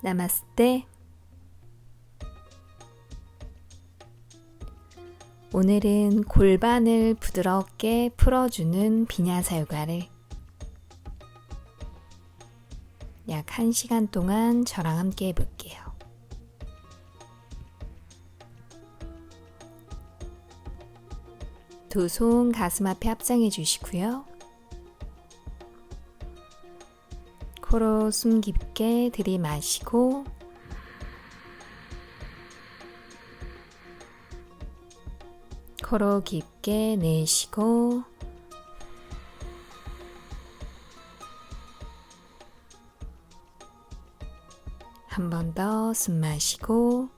나마스테. 오늘은 골반을 부드럽게 풀어주는 비냐사 요가를 약 1시간 동안 저랑 함께 해볼게요. 두 손 가슴 앞에 합장해 주시고요. 코로 숨 깊게 들이마시고 코로 깊게 내쉬고 한 번 더 숨 마시고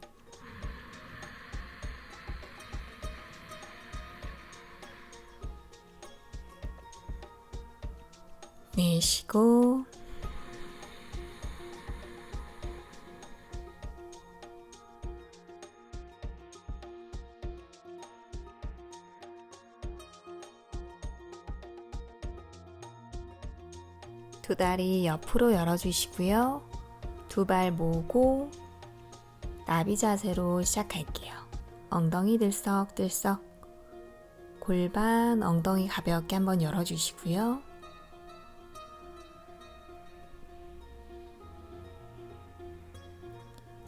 내쉬고 두 다리 옆으로 열어주시고요. 두 발 모으고 나비 자세로 시작할게요. 엉덩이 들썩들썩, 골반, 엉덩이 가볍게 한번 열어주시고요.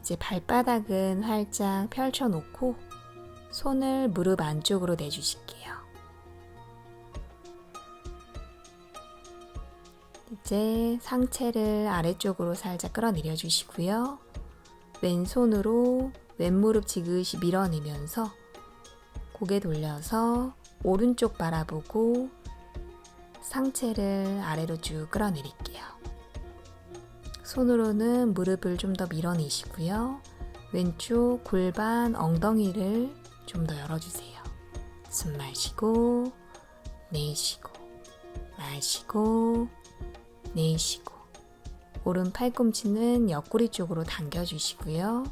이제 발바닥은 활짝 펼쳐놓고 손을 무릎 안쪽으로 내주실게요. 이제 상체를 아래쪽으로 살짝 끌어내려 주시고요. 왼손으로 왼무릎 지그시 밀어내면서 고개 돌려서 오른쪽 바라보고 상체를 아래로 쭉 끌어내릴게요. 손으로는 무릎을 좀 더 밀어내시고요. 왼쪽 골반 엉덩이를 좀 더 열어주세요. 숨 마시고 내쉬고 마시고 내쉬고 오른 팔꿈치는 옆구리 쪽으로 당겨주시고요.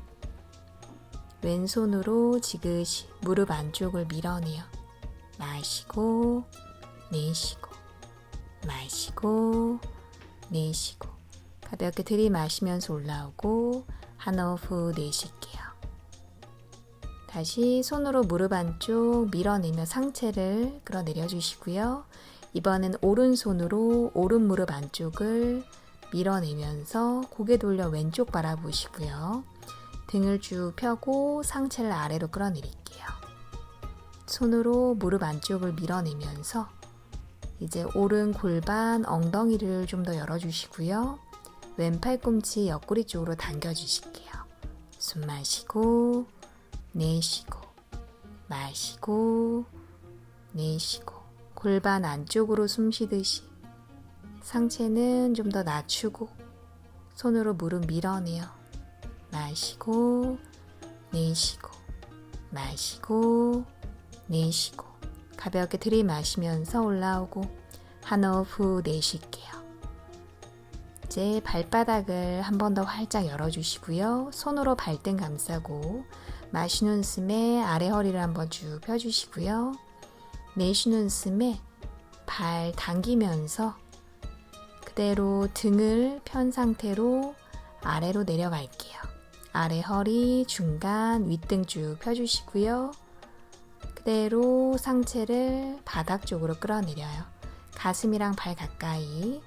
왼손으로 지그시 무릎 안쪽을 밀어내요. 마시고 내쉬고 마시고 내쉬고 가볍게 들이마시면서 올라오고 한호흡 후 내쉴게요. 다시 손으로 무릎 안쪽 밀어내며 상체를 끌어내려 주시고요. 이번엔 오른손으로 오른 무릎 안쪽을 밀어내면서 고개 돌려 왼쪽 바라보시고요. 등을 쭉 펴고 상체를 아래로 끌어내릴게요. 손으로 무릎 안쪽을 밀어내면서 이제 오른 골반 엉덩이를 좀 더 열어주시고요. 왼 팔꿈치 옆구리 쪽으로 당겨주실게요. 숨 마시고 내쉬고 마시고 내쉬고 골반 안쪽으로 숨 쉬듯이 상체는 좀 더 낮추고 손으로 무릎 밀어내요. 마시고 내쉬고 마시고 내쉬고 가볍게 들이마시면서 올라오고 한호흡 후 내쉴게요. 이제 발바닥을 한 번 더 활짝 열어주시고요. 손으로 발등 감싸고 마시는 숨에 아래 허리를 한번 쭉 펴주시고요. 내쉬는 숨에 발 당기면서 그대로 등을 편 상태로 아래로 내려갈게요. 아래 허리, 중간, 윗등 쭉 펴주시고요. 그대로 상체를 바닥 쪽으로 끌어내려요. 가슴이랑 발 가까이.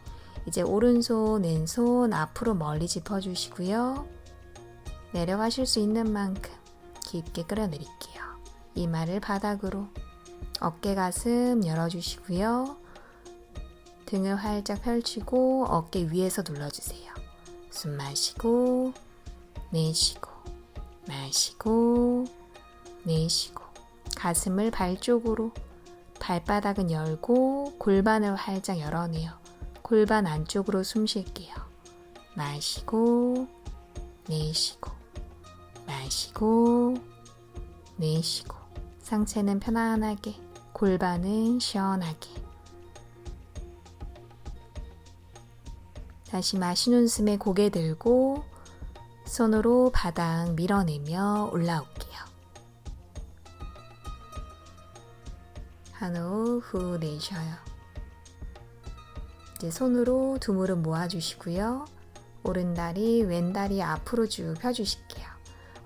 이제 오른손, 왼손 앞으로 멀리 짚어주시고요. 내려가실 수 있는 만큼 깊게 끌어내릴게요. 이마를 바닥으로. 어깨 가슴 열어주시고요. 등을 활짝 펼치고 어깨 위에서 눌러주세요. 숨 마시고 내쉬고 마시고 내쉬고 가슴을 발 쪽으로 발바닥은 열고 골반을 활짝 열어내요. 골반 안쪽으로 숨 쉴게요. 마시고 내쉬고 마시고 내쉬고 상체는 편안하게 골반은 시원하게 다시 마시는 숨에 고개 들고 손으로 바닥 밀어내며 올라올게요. 한호흡 후 내쉬어요. 이제 손으로 두 무릎 모아주시고요. 오른다리, 왼다리 앞으로 쭉 펴주실게요.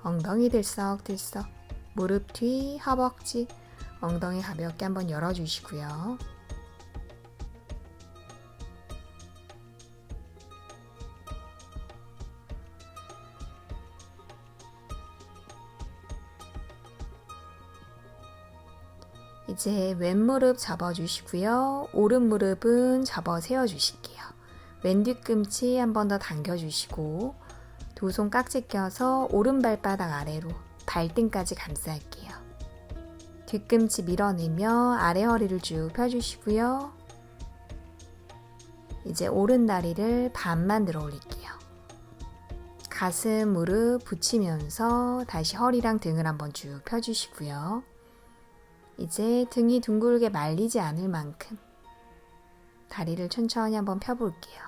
엉덩이 들썩들썩, 무릎 뒤, 허벅지, 엉덩이 가볍게 한번 열어주시고요. 이제 왼무릎 접어주시고요. 오른 무릎은 접어 세워주실게요. 왼 뒤꿈치 한 번 더 당겨주시고 두 손 깍지 껴서 오른 발바닥 아래로 발등까지 감쌀게요. 뒤꿈치 밀어내며 아래 허리를 쭉 펴주시고요. 이제 오른 다리를 반만 들어 올릴게요. 가슴, 무릎 붙이면서 다시 허리랑 등을 한번 쭉 펴주시고요. 이제 등이 둥글게 말리지 않을 만큼 다리를 천천히 한번 펴볼게요.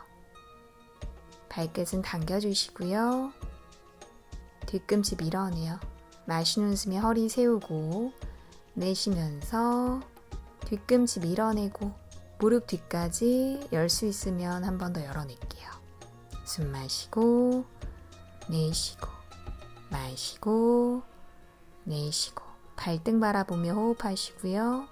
발끝은 당겨주시고요. 뒤꿈치 밀어내요. 마시는 숨에 허리 세우고 내쉬면서 뒤꿈치 밀어내고 무릎 뒤까지 열 수 있으면 한 번 더 열어낼게요. 숨 마시고 내쉬고 마시고 내쉬고 발등 바라보며 호흡하시고요.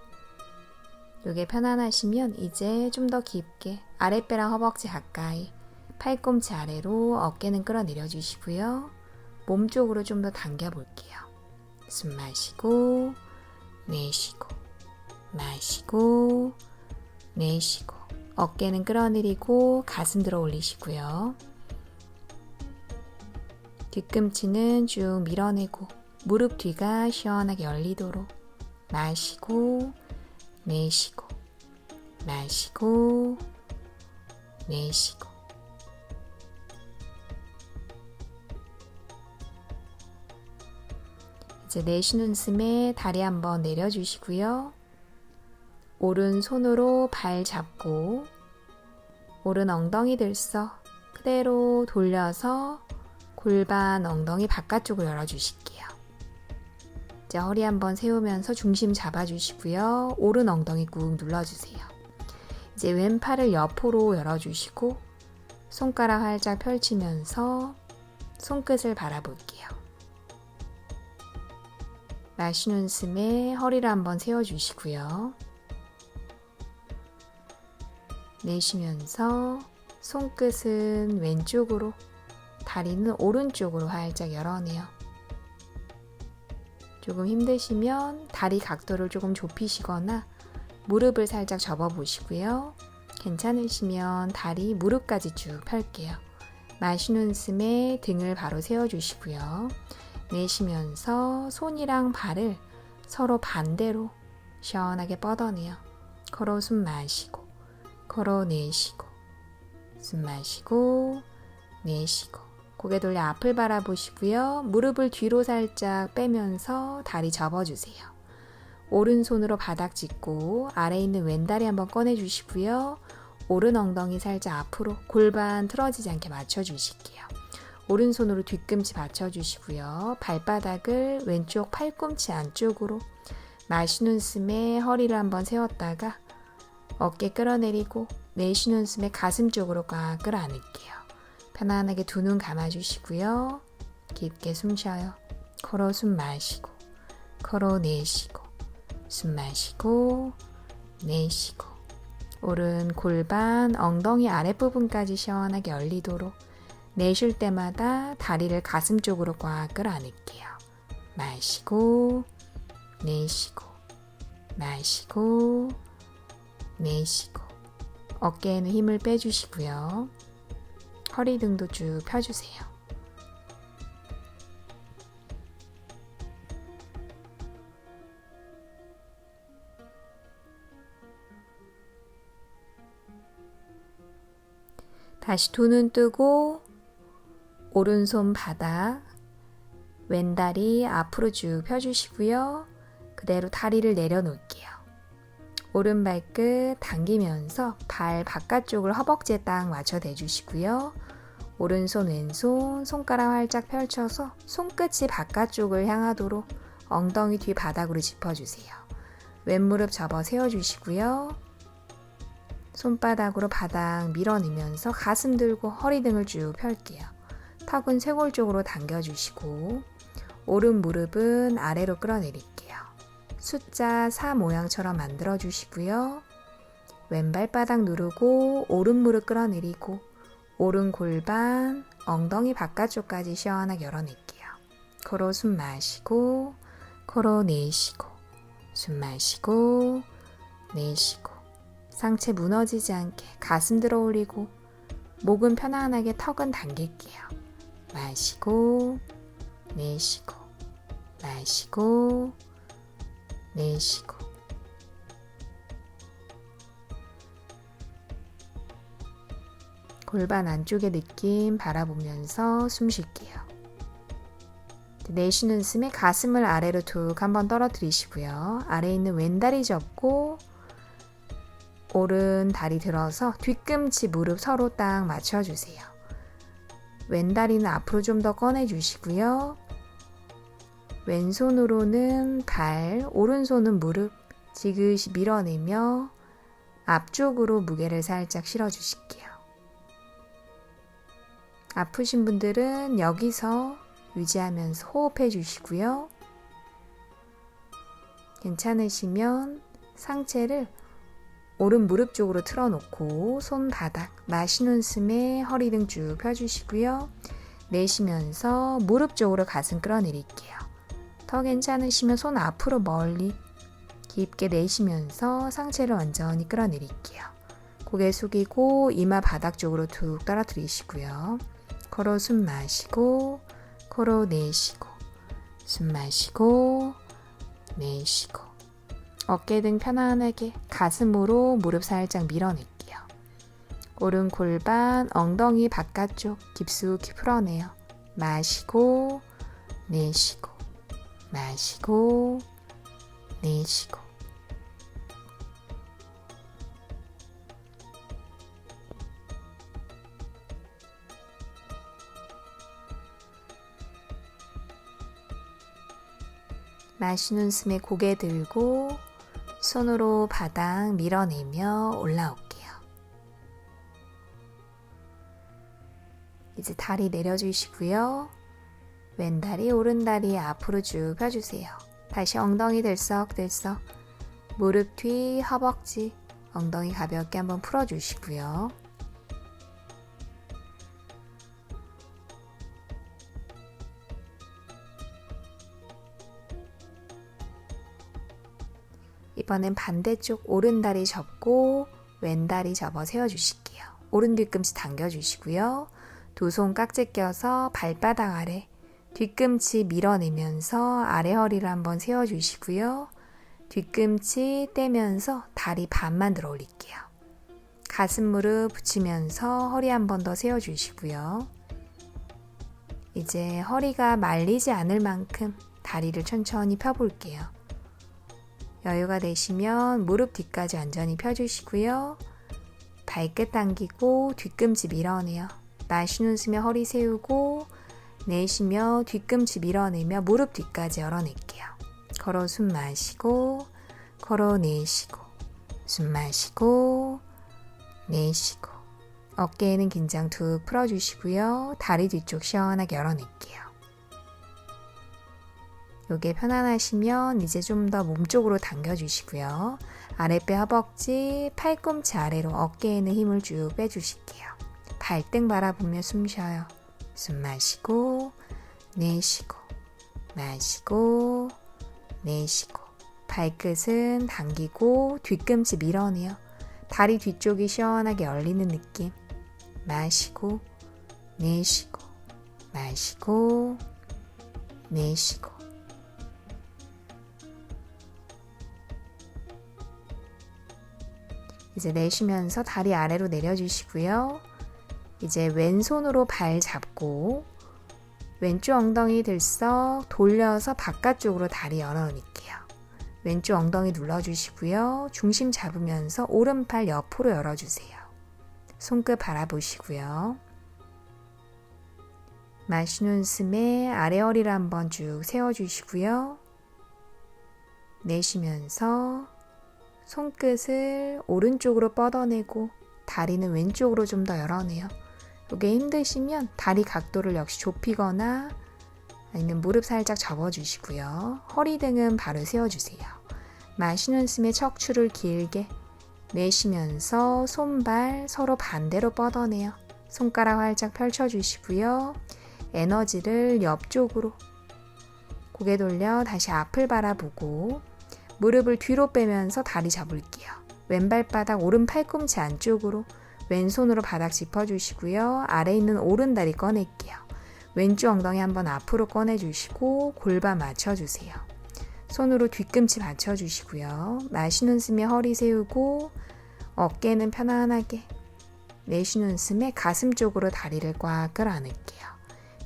이게 편안하시면 이제 좀 더 깊게 아랫배랑 허벅지 가까이 팔꿈치 아래로 어깨는 끌어내려 주시고요. 몸 쪽으로 좀 더 당겨 볼게요. 숨 마시고 내쉬고 마시고 내쉬고 어깨는 끌어내리고 가슴 들어 올리시고요. 뒤꿈치는 쭉 밀어내고 무릎 뒤가 시원하게 열리도록 마시고 내쉬고 마시고 내쉬고 이제 내쉬는 숨에 다리 한번 내려주시고요. 오른손으로 발 잡고 오른 엉덩이 들썩 그대로 돌려서 골반 엉덩이 바깥쪽으로 열어주실게요. 이제 허리 한번 세우면서 중심 잡아주시고요. 오른 엉덩이 꾹 눌러주세요. 이제 왼팔을 옆으로 열어주시고 손가락 활짝 펼치면서 손끝을 바라볼게요. 마시는 숨에 허리를 한번 세워주시고요. 내쉬면서 손끝은 왼쪽으로, 다리는 오른쪽으로 활짝 열어내요. 조금 힘드시면 다리 각도를 조금 좁히시거나 무릎을 살짝 접어보시고요. 괜찮으시면 다리 무릎까지 쭉 펼게요. 마시는 숨에 등을 바로 세워주시고요. 내쉬면서 손이랑 발을 서로 반대로 시원하게 뻗어내요. 코로 숨 마시고 코로 내쉬고 숨 마시고 내쉬고 고개 돌려 앞을 바라보시고요. 무릎을 뒤로 살짝 빼면서 다리 접어주세요. 오른손으로 바닥 짚고 아래에 있는 왼다리 한번 꺼내주시고요. 오른 엉덩이 살짝 앞으로 골반 틀어지지 않게 맞춰주실게요. 오른손으로 뒤꿈치 받쳐주시고요. 발바닥을 왼쪽 팔꿈치 안쪽으로 마시는 숨에 허리를 한번 세웠다가 어깨 끌어내리고 내쉬는 숨에 가슴 쪽으로 꽉 끌어안을게요. 편안하게 두 눈 감아주시고요. 깊게 숨 쉬어요. 코로 숨 마시고 코로 내쉬고 숨 마시고 내쉬고 오른 골반 엉덩이 아랫부분까지 시원하게 열리도록 내쉴 때마다 다리를 가슴 쪽으로 꽉 끌어안을게요. 마시고 내쉬고 마시고 내쉬고 어깨에는 힘을 빼주시고요. 허리 등도 쭉 펴주세요. 다시 두 눈 뜨고 오른손 바닥, 왼다리 앞으로 쭉 펴주시고요. 그대로 다리를 내려놓을게요. 오른 발끝 당기면서 발 바깥쪽을 허벅지에 딱 맞춰 대주시고요. 오른손 왼손 손가락 활짝 펼쳐서 손끝이 바깥쪽을 향하도록 엉덩이 뒤 바닥으로 짚어주세요. 왼무릎 접어 세워주시고요. 손바닥으로 바닥 밀어내면서 가슴 들고 허리 등을 쭉 펼게요. 턱은 쇄골 쪽으로 당겨주시고 오른 무릎은 아래로 끌어내릴게요. 숫자 4 모양처럼 만들어주시고요. 왼발바닥 누르고 오른 무릎 끌어내리고 오른 골반, 엉덩이 바깥쪽까지 시원하게 열어낼게요. 코로 숨 마시고 코로 내쉬고 숨 마시고 내쉬고 상체 무너지지 않게 가슴 들어 올리고 목은 편안하게 턱은 당길게요. 마시고 내쉬고 마시고 내쉬고 골반 안쪽의 느낌 바라보면서 숨 쉴게요. 내쉬는 숨에 가슴을 아래로 툭 한번 떨어뜨리시고요. 아래에 있는 왼다리 접고 오른 다리 들어서 뒤꿈치 무릎 서로 딱 맞춰주세요. 왼다리는 앞으로 좀 더 꺼내주시고요. 왼손으로는 발, 오른손은 무릎 지그시 밀어내며 앞쪽으로 무게를 살짝 실어주실게요. 아프신 분들은 여기서 유지하면서 호흡해 주시고요. 괜찮으시면 상체를 오른 무릎 쪽으로 틀어놓고 손바닥, 마시는 숨에 허리 등 쭉 펴주시고요. 내쉬면서 무릎 쪽으로 가슴 끌어내릴게요. 더 괜찮으시면 손 앞으로 멀리 깊게 내쉬면서 상체를 완전히 끌어내릴게요. 고개 숙이고 이마 바닥 쪽으로 툭 떨어뜨리시고요. 코로 숨 마시고 코로 내쉬고 숨 마시고 내쉬고 어깨 등 편안하게 가슴으로 무릎 살짝 밀어낼게요. 오른 골반 엉덩이 바깥쪽 깊숙이 풀어내요. 마시고 내쉬고 마시고 내쉬고 마시는 숨에 고개 들고 손으로 바닥 밀어내며 올라올게요. 이제 다리 내려주시고요. 왼다리 오른다리 앞으로 쭉 펴주세요. 다시 엉덩이 들썩들썩 무릎 뒤 허벅지 엉덩이 가볍게 한번 풀어주시고요. 이번엔 반대쪽 오른다리 접고 왼다리 접어 세워주실게요. 오른 뒤꿈치 당겨주시고요. 두 손 깍지 껴서 발바닥 아래 뒤꿈치 밀어내면서 아래 허리를 한번 세워주시고요. 뒤꿈치 떼면서 다리 반만 들어 올릴게요. 가슴 무릎 붙이면서 허리 한 번 더 세워주시고요. 이제 허리가 말리지 않을 만큼 다리를 천천히 펴볼게요. 여유가 되시면 무릎 뒤까지 완전히 펴주시고요. 발끝 당기고 뒤꿈치 밀어내요. 마시는 숨에 허리 세우고 내쉬며 뒤꿈치 밀어내며 무릎 뒤까지 열어낼게요. 걸어 숨 마시고 걸어 내쉬고 숨 마시고 내쉬고 어깨에는 긴장 툭 풀어주시고요. 다리 뒤쪽 시원하게 열어낼게요. 요게 편안하시면 이제 좀 더 몸쪽으로 당겨주시고요. 아랫배 허벅지, 팔꿈치 아래로 어깨에는 힘을 쭉 빼주실게요. 발등 바라보며 숨 쉬어요. 숨 마시고 내쉬고 마시고 내쉬고 발끝은 당기고 뒤꿈치 밀어내요. 다리 뒤쪽이 시원하게 열리는 느낌. 마시고 내쉬고 마시고 내쉬고 이제 내쉬면서 다리 아래로 내려주시고요. 이제 왼손으로 발 잡고 왼쪽 엉덩이 들썩 돌려서 바깥쪽으로 다리 열어놓을게요. 왼쪽 엉덩이 눌러주시고요. 중심 잡으면서 오른팔 옆으로 열어주세요. 손끝 바라보시고요. 마시는 숨에 아래 허리를 한번 쭉 세워주시고요. 내쉬면서 손끝을 오른쪽으로 뻗어내고 다리는 왼쪽으로 좀 더 열어내요. 이게 힘드시면 다리 각도를 역시 좁히거나 아니면 무릎 살짝 접어주시고요. 허리 등은 바로 세워주세요. 마시는 숨에 척추를 길게 내쉬면서 손발 서로 반대로 뻗어내요. 손가락 활짝 펼쳐주시고요. 에너지를 옆쪽으로 고개 돌려 다시 앞을 바라보고 무릎을 뒤로 빼면서 다리 잡을게요. 왼발바닥 오른 팔꿈치 안쪽으로 왼손으로 바닥 짚어주시고요. 아래 있는 오른다리 꺼낼게요. 왼쪽 엉덩이 한번 앞으로 꺼내주시고 골반 맞춰주세요. 손으로 뒤꿈치 받쳐주시고요. 마시는 숨에 허리 세우고 어깨는 편안하게 내쉬는 숨에 가슴 쪽으로 다리를 꽉 끌어안을게요.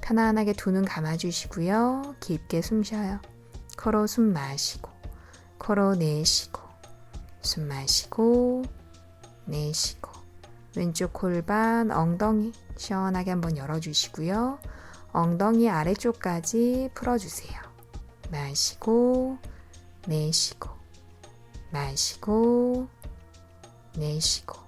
편안하게 두 눈 감아주시고요. 깊게 숨 쉬어요. 코로 숨 마시고 코로 내쉬고 숨 마시고 내쉬고 왼쪽 골반 엉덩이 시원하게 한번 열어주시고요. 엉덩이 아래쪽까지 풀어주세요. 마시고 내쉬고 마시고 내쉬고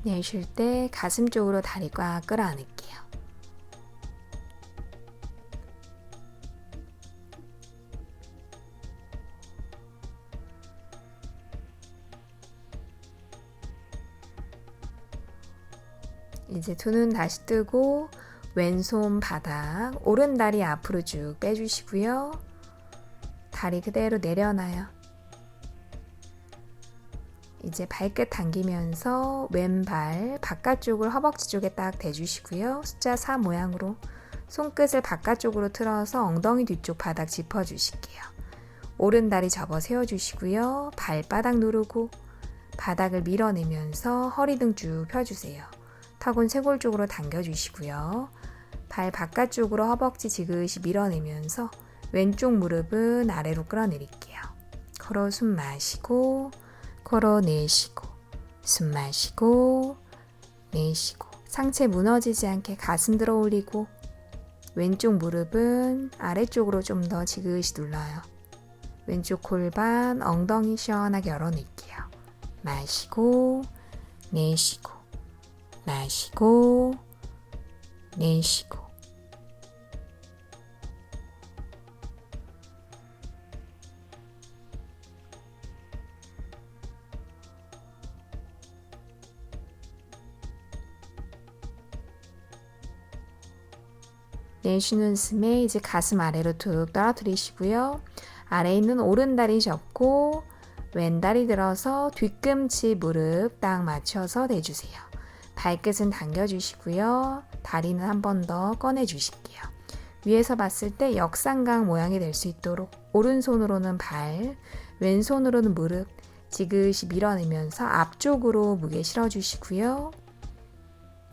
내쉴 때 가슴 쪽으로 다리 꽉 끌어안을게요. 이제 두 눈 다시 뜨고 왼손 바닥, 오른 다리 앞으로 쭉 빼주시고요. 다리 그대로 내려놔요. 이제 발끝 당기면서 왼발 바깥쪽을 허벅지 쪽에 딱 대주시고요. 숫자 4 모양으로 손끝을 바깥쪽으로 틀어서 엉덩이 뒤쪽 바닥 짚어주실게요. 오른 다리 접어 세워주시고요. 발바닥 누르고 바닥을 밀어내면서 허리 등 쭉 펴주세요. 턱은 쇄골 쪽으로 당겨주시고요. 발 바깥쪽으로 허벅지 지그시 밀어내면서 왼쪽 무릎은 아래로 끌어내릴게요. 코로 숨 마시고 코로 내쉬고 숨 마시고 내쉬고 상체 무너지지 않게 가슴 들어 올리고 왼쪽 무릎은 아래쪽으로 좀 더 지그시 눌러요. 왼쪽 골반 엉덩이 시원하게 열어낼게요. 마시고 내쉬고 마시고 내쉬고 내쉬는 숨에 이제 가슴 아래로 툭 떨어뜨리시고요. 아래에 있는 오른다리 접고 왼다리 들어서 뒤꿈치 무릎 딱 맞춰서 대주세요. 발끝은 당겨주시고요. 다리는 한 번 더 꺼내주실게요. 위에서 봤을 때 역삼각 모양이 될 수 있도록 오른손으로는 발, 왼손으로는 무릎 지그시 밀어내면서 앞쪽으로 무게 실어주시고요.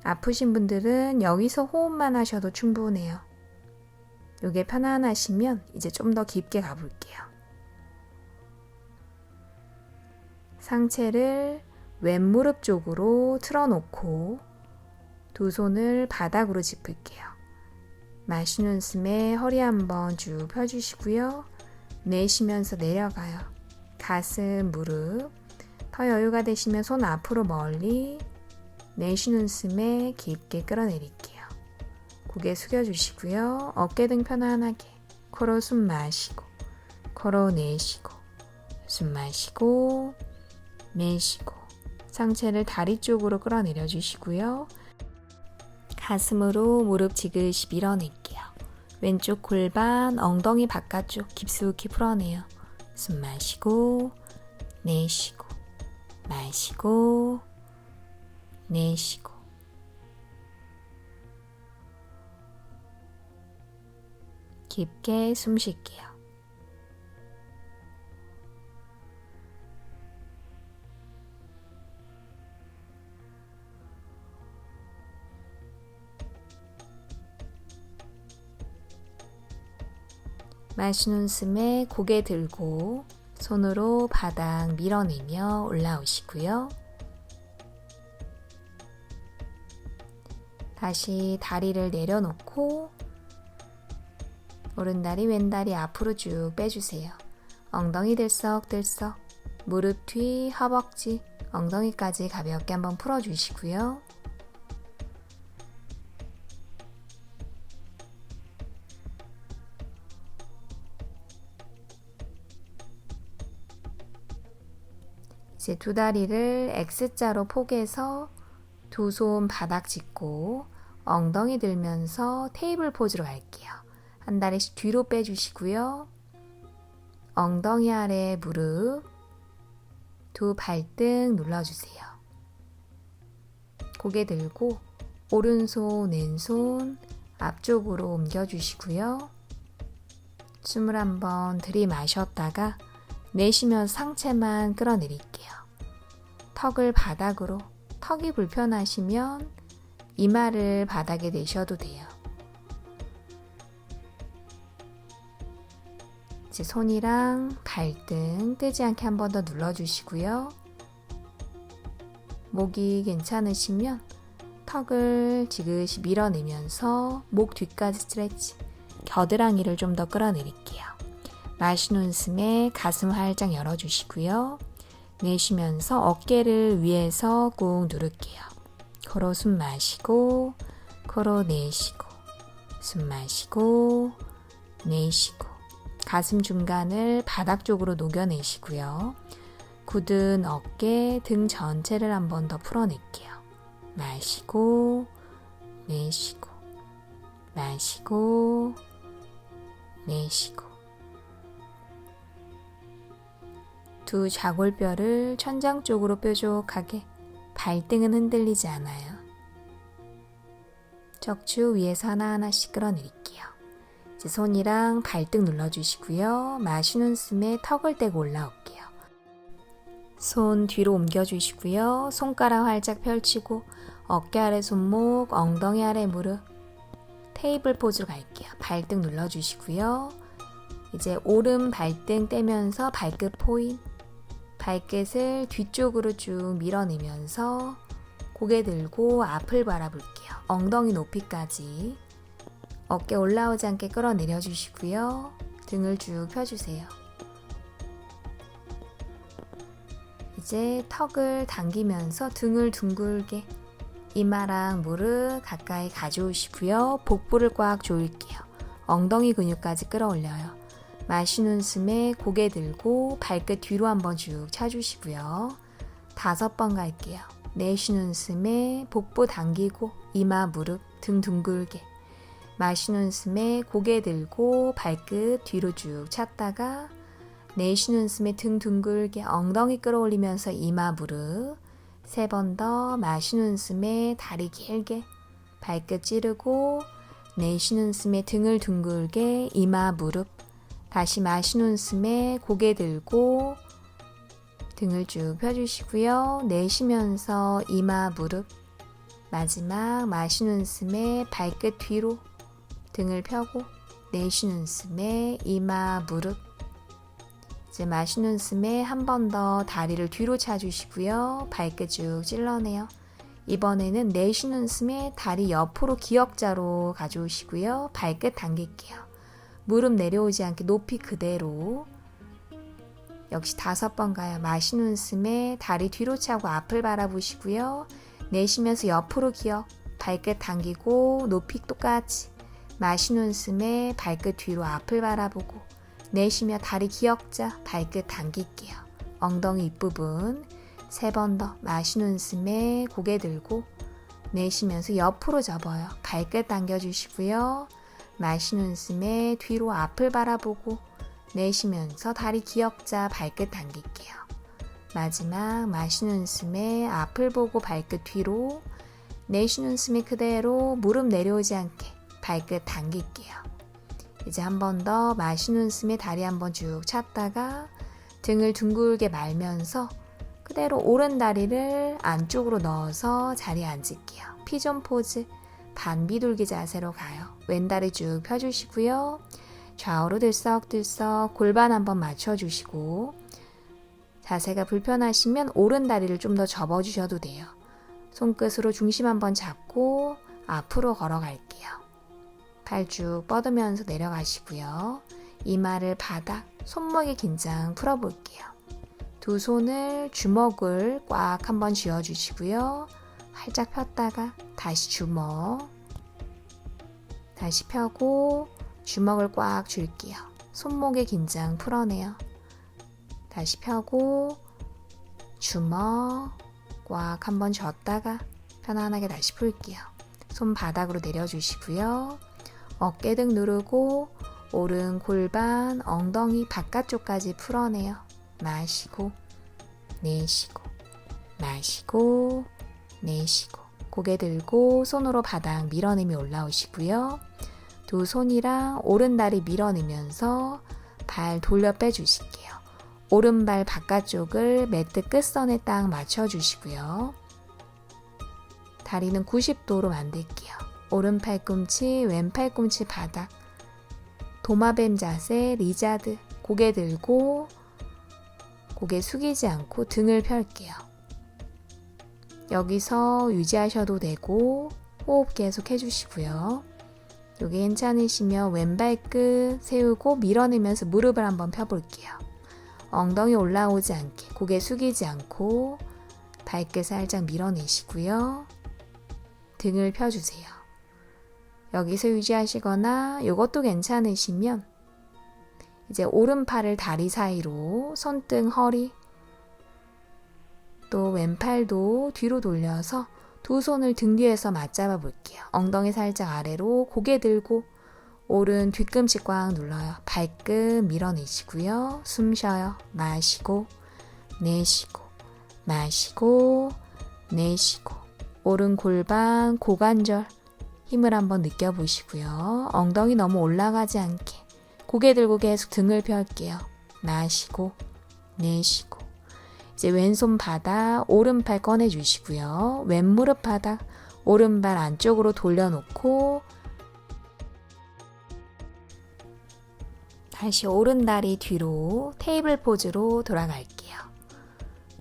아프신 분들은 여기서 호흡만 하셔도 충분해요. 이게 편안하시면 이제 좀 더 깊게 가볼게요. 상체를 왼무릎 쪽으로 틀어놓고 두 손을 바닥으로 짚을게요. 마시는 숨에 허리 한번 쭉 펴주시고요. 내쉬면서 내려가요. 가슴, 무릎, 더 여유가 되시면 손 앞으로 멀리 내쉬는 숨에 깊게 끌어내릴게요. 고개 숙여주시고요. 어깨 등 편안하게 코로 숨 마시고 코로 내쉬고 숨 마시고 내쉬고 상체를 다리 쪽으로 끌어내려 주시고요. 가슴으로 무릎 지그시 밀어낼게요. 왼쪽 골반 엉덩이 바깥쪽 깊숙이 풀어내요. 숨 마시고 내쉬고 마시고 내쉬고 깊게 숨 쉴게요. 마시는 숨에 고개 들고 손으로 바닥 밀어내며 올라오시고요. 다시 다리를 내려놓고 오른다리 왼다리 앞으로 쭉 빼주세요. 엉덩이 들썩들썩, 무릎 뒤, 허벅지, 엉덩이까지 가볍게 한번 풀어주시고요. 이제 두 다리를 X자로 포개서 두 손 바닥 짚고 엉덩이 들면서 테이블 포즈로 갈게요. 한 다리씩 뒤로 빼주시고요. 엉덩이 아래 무릎, 두 발등 눌러주세요. 고개 들고 오른손, 왼손 앞쪽으로 옮겨주시고요. 숨을 한번 들이마셨다가 내쉬면서 상체만 끌어내릴게요. 턱을 바닥으로, 턱이 불편하시면 이마를 바닥에 내셔도 돼요. 이제 손이랑 발등 뜨지 않게 한 번 더 눌러주시고요. 목이 괜찮으시면 턱을 지그시 밀어내면서 목 뒤까지 스트레치, 겨드랑이를 좀 더 끌어내릴게요. 마시는 숨에 가슴 활짝 열어주시고요. 내쉬면서 어깨를 위에서 꾹 누를게요. 코로 숨 마시고, 코로 내쉬고, 숨 마시고, 내쉬고, 가슴 중간을 바닥 쪽으로 녹여내시고요. 굳은 어깨, 등 전체를 한 번 더 풀어낼게요. 마시고, 내쉬고, 마시고, 내쉬고. 두 좌골뼈를 천장 쪽으로 뾰족하게, 발등은 흔들리지 않아요. 척추 위에서 하나하나씩 끌어내릴게요. 이제 손이랑 발등 눌러주시고요. 마시는 숨에 턱을 떼고 올라올게요. 손 뒤로 옮겨주시고요. 손가락 활짝 펼치고 어깨 아래 손목, 엉덩이 아래 무릎, 테이블 포즈로 갈게요. 발등 눌러주시고요. 이제 오른 발등 떼면서 발끝 포인, 발끝을 뒤쪽으로 쭉 밀어내면서 고개 들고 앞을 바라볼게요. 엉덩이 높이까지 어깨 올라오지 않게 끌어내려 주시고요. 등을 쭉 펴주세요. 이제 턱을 당기면서 등을 둥글게 이마랑 무릎 가까이 가져오시고요. 복부를 꽉 조일게요. 엉덩이 근육까지 끌어올려요. 마시는 숨에 고개 들고 발끝 뒤로 한번 쭉 차주시고요. 5번 갈게요. 내쉬는 숨에 복부 당기고 이마 무릎 등 둥글게. 마시는 숨에 고개 들고 발끝 뒤로 쭉 찼다가 내쉬는 숨에 등 둥글게 엉덩이 끌어올리면서 이마 무릎. 3번 더 마시는 숨에 다리 길게 발끝 찌르고 내쉬는 숨에 등을 둥글게 이마 무릎. 다시 마시는 숨에 고개 들고 등을 쭉 펴주시고요. 내쉬면서 이마 무릎. 마지막 마시는 숨에 발끝 뒤로 등을 펴고 내쉬는 숨에 이마 무릎. 이제 마시는 숨에 한 번 더 다리를 뒤로 차주시고요. 발끝 쭉 찔러내요. 이번에는 내쉬는 숨에 다리 옆으로 기역자로 가져오시고요. 발끝 당길게요. 무릎 내려오지 않게 높이 그대로. 역시 5번 가요. 마시는 숨에 다리 뒤로 차고 앞을 바라보시고요. 내쉬면서 옆으로 기역, 발끝 당기고 높이 똑같이. 마시는 숨에 발끝 뒤로 앞을 바라보고 내쉬며 다리 기역자, 발끝 당길게요. 엉덩이 윗부분 3번 더. 마시는 숨에 고개 들고 내쉬면서 옆으로 접어요. 발끝 당겨주시고요. 마시는 숨에 뒤로 앞을 바라보고 내쉬면서 다리 기역자, 발끝 당길게요. 마지막 마시는 숨에 앞을 보고 발끝 뒤로, 내쉬는 숨에 그대로 무릎 내려오지 않게 발끝 당길게요. 이제 한 번 더 마시는 숨에 다리 한번 쭉 찼다가 등을 둥글게 말면서 그대로 오른 다리를 안쪽으로 넣어서 자리에 앉을게요. 피존 포즈, 반비둘기 자세로 가요. 왼다리 쭉 펴주시고요. 좌우로 들썩들썩 골반 한번 맞춰주시고, 자세가 불편하시면 오른 다리를 좀 더 접어주셔도 돼요. 손끝으로 중심 한번 잡고 앞으로 걸어갈게요. 발 쭉 뻗으면서 내려가시고요. 이마를 바닥, 손목에 긴장 풀어볼게요. 두 손을 주먹을 꽉 한번 쥐어주시고요. 활짝 폈다가 다시 주먹, 다시 펴고 주먹을 꽉 쥘게요. 손목에 긴장 풀어내요. 다시 펴고 주먹 꽉 한번 쥐었다가 편안하게 다시 풀게요. 손 바닥으로 내려주시고요. 어깨 등 누르고 오른 골반, 엉덩이 바깥쪽까지 풀어내요. 마시고 내쉬고 마시고 내쉬고 고개 들고 손으로 바닥 밀어내며 올라오시고요. 두 손이랑 오른다리 밀어내면서 발 돌려 빼주실게요. 오른발 바깥쪽을 매트 끝선에 딱 맞춰주시고요. 다리는 90도로 만들게요. 오른 팔꿈치, 왼 팔꿈치 바닥, 도마뱀 자세, 리자드, 고개 들고 고개 숙이지 않고 등을 펼게요. 여기서 유지하셔도 되고 호흡 계속 해주시고요. 여기 괜찮으시면 왼발끝 세우고 밀어내면서 무릎을 한번 펴볼게요. 엉덩이 올라오지 않게 고개 숙이지 않고 발끝 살짝 밀어내시고요. 등을 펴주세요. 여기서 유지하시거나 이것도 괜찮으시면 이제 오른팔을 다리 사이로 손등, 허리, 또 왼팔도 뒤로 돌려서 두 손을 등 뒤에서 맞잡아 볼게요. 엉덩이 살짝 아래로 고개 들고 오른 뒤꿈치 꽉 눌러요. 발끝 밀어내시고요. 숨 쉬어요. 마시고 내쉬고 마시고 내쉬고 오른 골반, 고관절 힘을 한번 느껴보시고요. 엉덩이 너무 올라가지 않게 고개 들고 계속 등을 펼게요. 마시고 내쉬고 이제 왼손 바닥, 오른팔 꺼내주시고요. 왼무릎 바닥, 오른발 안쪽으로 돌려놓고 다시 오른다리 뒤로 테이블 포즈로 돌아갈게요.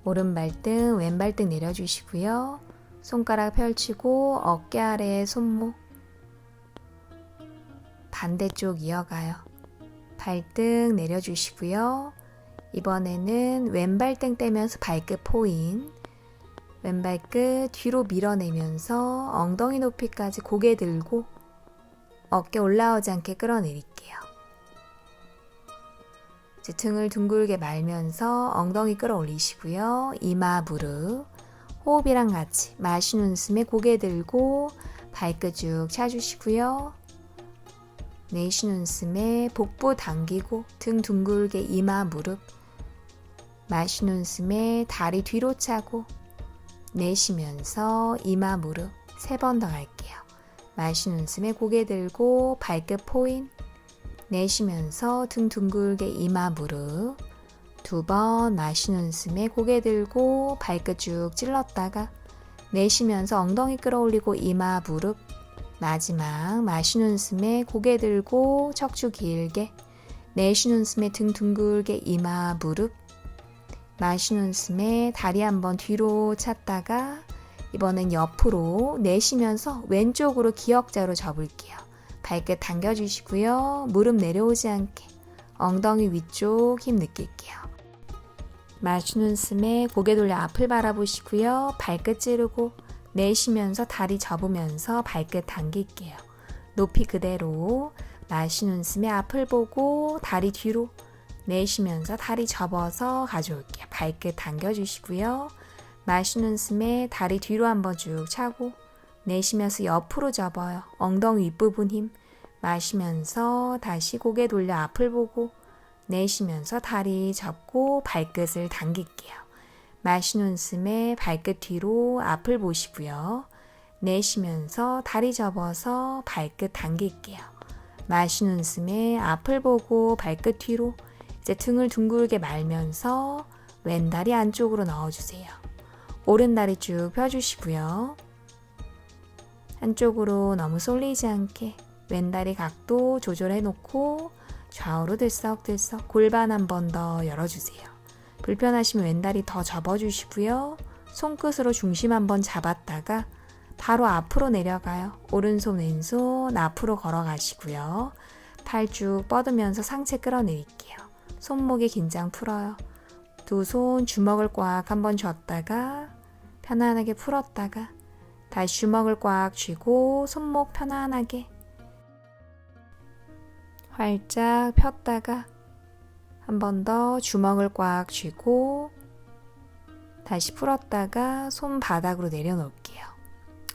오른발등, 왼발등 내려주시고요. 손가락 펼치고 어깨 아래에 손목, 반대쪽 이어가요. 발등 내려주시고요. 이번에는 왼발등 떼면서 발끝 포인, 왼발끝 뒤로 밀어내면서 엉덩이 높이까지 고개 들고 어깨 올라오지 않게 끌어내릴게요. 이제 등을 둥글게 말면서 엉덩이 끌어올리시고요. 이마, 무릎, 호흡이랑 같이 마시는 숨에 고개 들고 발끝 쭉 차주시고요. 내쉬는 숨에 복부 당기고 등 둥글게 이마, 무릎, 마시는 숨에 다리 뒤로 차고 내쉬면서 이마, 무릎 3번 더 갈게요. 마시는 숨에 고개 들고 발끝 포인, 내쉬면서 등 둥글게 이마, 무릎 2번 마시는 숨에 고개 들고 발끝 쭉 찔렀다가 내쉬면서 엉덩이 끌어올리고 이마, 무릎 마지막 마시는 숨에 고개 들고 척추 길게 내쉬는 숨에 등 둥글게 이마, 무릎 마시는 숨에 다리 한번 뒤로 찼다가 이번엔 옆으로 내쉬면서 왼쪽으로 기역자로 접을게요. 발끝 당겨주시고요. 무릎 내려오지 않게 엉덩이 위쪽 힘 느낄게요. 마시는 숨에 고개 돌려 앞을 바라보시고요. 발끝 찌르고 내쉬면서 다리 접으면서 발끝 당길게요. 높이 그대로 마시는 숨에 앞을 보고 다리 뒤로 내쉬면서 다리 접어서 가져올게요. 발끝 당겨주시고요. 마시는 숨에 다리 뒤로 한번 쭉 차고 내쉬면서 옆으로 접어요. 엉덩이 윗부분 힘 마시면서 다시 고개 돌려 앞을 보고 내쉬면서 다리 접고 발끝을 당길게요. 마시는 숨에 발끝 뒤로 앞을 보시고요. 내쉬면서 다리 접어서 발끝 당길게요. 마시는 숨에 앞을 보고 발끝 뒤로 이제 등을 둥글게 말면서 왼다리 안쪽으로 넣어주세요. 오른다리 쭉 펴주시고요. 한쪽으로 너무 쏠리지 않게 왼다리 각도 조절해 놓고 좌우로 들썩들썩 골반 한 번 더 열어주세요. 불편하시면 왼다리 더 접어주시고요. 손끝으로 중심 한번 잡았다가 바로 앞으로 내려가요. 오른손 왼손 앞으로 걸어가시고요. 팔 쭉 뻗으면서 상체 끌어내릴게요. 손목에 긴장 풀어요. 두 손 주먹을 꽉 한번 쥐었다가 편안하게 풀었다가 다시 주먹을 꽉 쥐고 손목 편안하게 활짝 폈다가 한 번 더 주먹을 꽉 쥐고 다시 풀었다가 손바닥으로 내려놓을게요.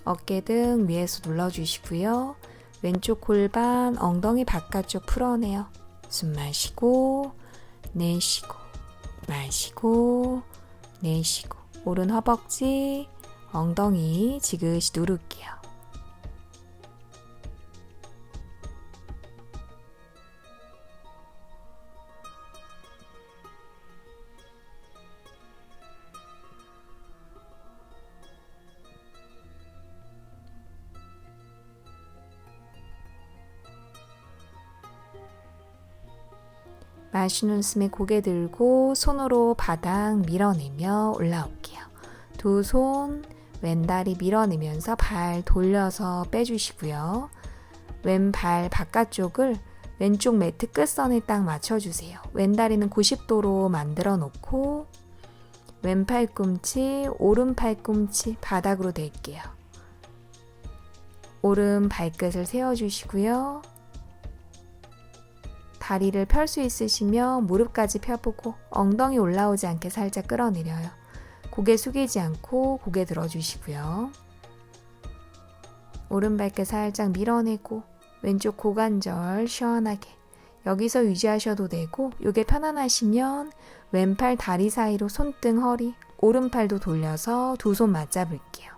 어깨 등 위에서 눌러주시고요. 왼쪽 골반 엉덩이 바깥쪽 풀어내요. 숨 마시고 내쉬고 마시고 내쉬고 오른 허벅지 엉덩이 지그시 누를게요. 마시는 숨에 고개 들고 손으로 바닥 밀어내며 올라올게요. 두 손 왼다리 밀어내면서 발 돌려서 빼주시고요. 왼발 바깥쪽을 왼쪽 매트 끝선에 딱 맞춰주세요. 왼다리는 90도로 만들어 놓고 왼 팔꿈치, 오른 팔꿈치 바닥으로 댈게요. 오른 발끝을 세워주시고요. 다리를 펼 수 있으시면 무릎까지 펴보고 엉덩이 올라오지 않게 살짝 끌어내려요. 고개 숙이지 않고 고개 들어주시고요. 오른 발끝 살짝 밀어내고 왼쪽 고관절 시원하게 여기서 유지하셔도 되고 이게 편안하시면 왼팔 다리 사이로 손등 허리 오른팔도 돌려서 두 손 맞잡을게요.